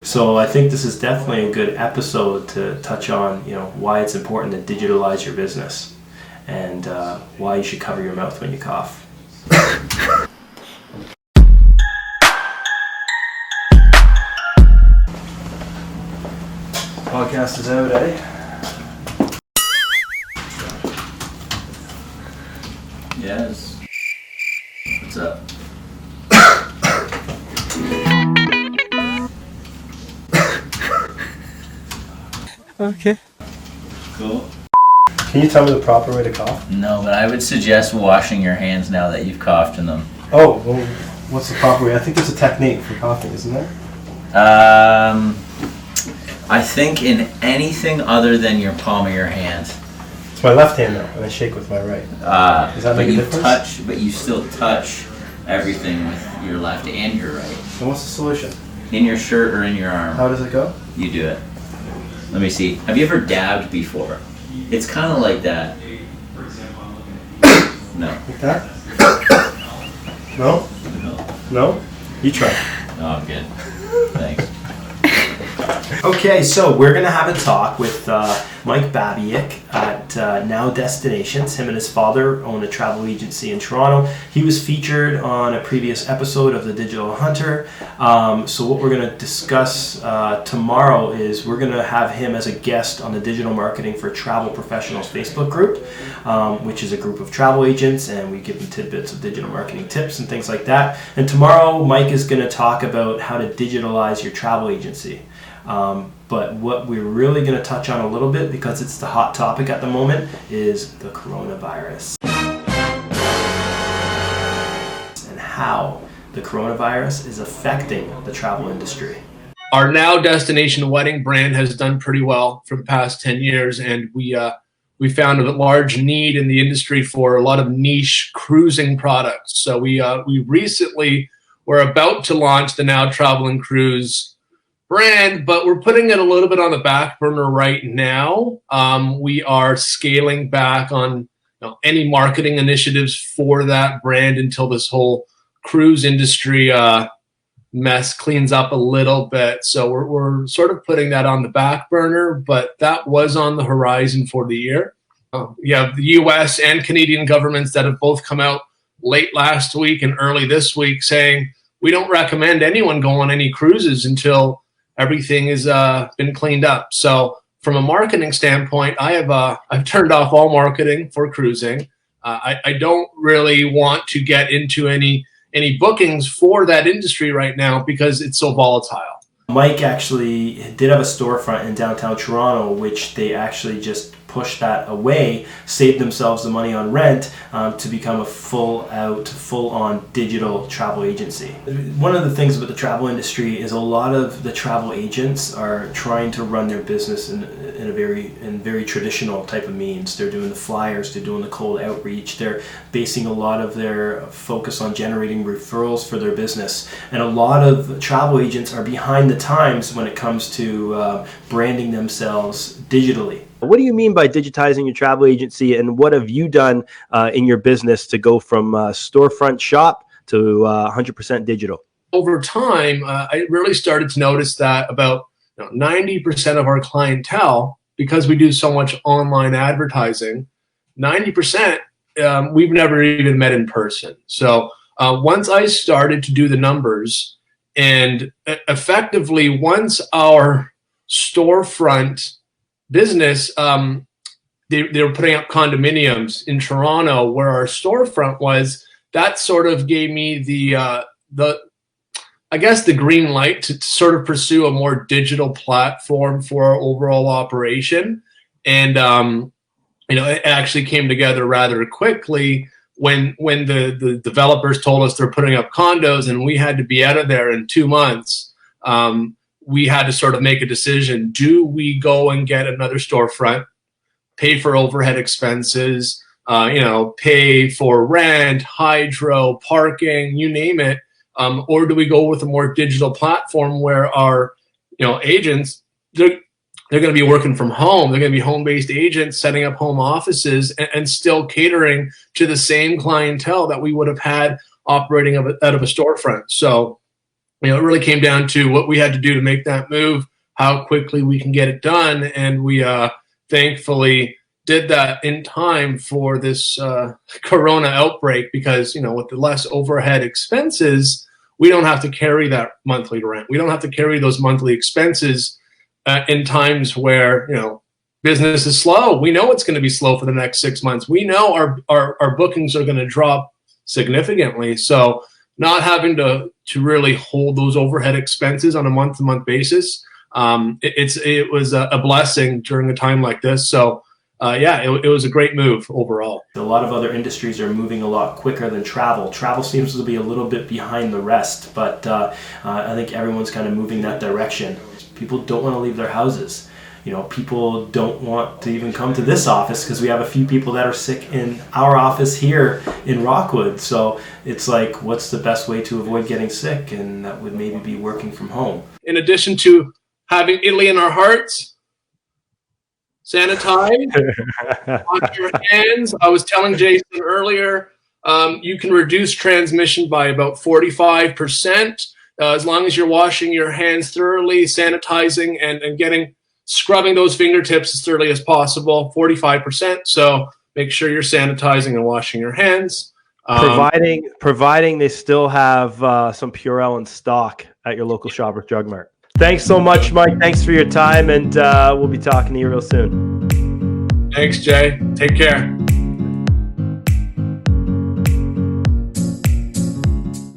So I think this is definitely a good episode to touch on, why it's important to digitalize your business and why you should cover your mouth when you cough. Podcast is out, eh? Yes. What's up? Okay. Cool. Can you tell me the proper way to cough? No, but I would suggest washing your hands now that you've coughed in them. Oh, well, what's the proper way? I think there's a technique for coughing, isn't there? I think in anything other than your palm of your hand. It's my left hand though, and I shake with my right. Does that make a difference? But you still touch everything with your left and your right. And what's the solution? In your shirt or in your arm. How does it go? You do it. Let me see. Have you ever dabbed before? It's kind of like that. No. Like that? No? No. No? You try. Oh, I'm good. Thanks. Okay, so we're going to have a talk with Mike Babiak at Now Destinations. Him and his father own a travel agency in Toronto. He was featured on a previous episode of The Digital Hunter. So what we're going to discuss tomorrow is we're going to have him as a guest on the Digital Marketing for Travel Professionals Facebook group, which is a group of travel agents, and we give them tidbits of digital marketing tips and things like that. And tomorrow, Mike is going to talk about how to digitalize your travel agency. But what we're really going to touch on a little bit, because it's the hot topic at the moment, is the coronavirus. And how the coronavirus is affecting the travel industry. Our Now Destination Wedding brand has done pretty well for the past 10 years, and we found a large need in the industry for a lot of niche cruising products. So we recently were about to launch the Now Travel and Cruise brand, but we're putting it a little bit on the back burner right now. We are scaling back on any marketing initiatives for that brand until this whole cruise industry mess cleans up a little bit. So we're sort of putting that on the back burner, but that was on the horizon for the year. You have the US and Canadian governments that have both come out late last week and early this week saying we don't recommend anyone go on any cruises until everything has been cleaned up. So from a marketing standpoint, I've turned off all marketing for cruising. I don't really want to get into any bookings for that industry right now because it's so volatile. Mike actually did have a storefront in downtown Toronto, which they actually just pushed that away, saved themselves the money on rent to become a full-on digital travel agency. One of the things about the travel industry is a lot of the travel agents are trying to run their business in very traditional type of means. They're doing the flyers, they're doing the cold outreach, they're basing a lot of their focus on generating referrals for their business. And a lot of travel agents are behind the times when it comes to branding themselves digitally. What do you mean by digitizing your travel agency, and what have you done in your business to go from storefront shop to 100% digital? Over time, I really started to notice that about 90% of our clientele, because we do so much online advertising, 90% we've never even met in person. So once I started to do the numbers, and effectively once our storefront business, they were putting up condominiums in Toronto where our storefront was, that sort of gave me the green light to sort of pursue a more digital platform for our overall operation. And it actually came together rather quickly when the developers told us they're putting up condos and we had to be out of there in 2 months. We had to sort of make a decision. Do we go and get another storefront, pay for overhead expenses, pay for rent, hydro, parking, you name it, or do we go with a more digital platform where our agents, they're going to be working from home. They're going to be home-based agents setting up home offices and still catering to the same clientele that we would have had operating out of a storefront. So it really came down to what we had to do to make that move, how quickly we can get it done, and we thankfully did that in time for this corona outbreak, because with the less overhead expenses, we don't have to carry that monthly rent. We don't have to carry those monthly expenses in times where business is slow. We know it's going to be slow for the next 6 months. We know our bookings are going to drop significantly. So not having to really hold those overhead expenses on a month-to-month basis, it was a blessing during a time like this. So it was a great move overall. A lot of other industries are moving a lot quicker than travel. Travel seems to be a little bit behind the rest, but I think everyone's kind of moving that direction. People don't want to leave their houses. People don't want to even come to this office because we have a few people that are sick in our office here in Rockwood. So it's like, what's the best way to avoid getting sick? And that would maybe be working from home. In addition to having Italy in our hearts, sanitize, wash your hands. I was telling Jason earlier, you can reduce transmission by about 45% as long as you're washing your hands thoroughly, sanitizing, and scrubbing those fingertips as thoroughly as possible, 45%. So make sure you're sanitizing and washing your hands. Providing they still have some Purell in stock at your local Shoppers Drug Mart. Thanks so much, Mike. Thanks for your time, and we'll be talking to you real soon. Thanks, Jay. Take care.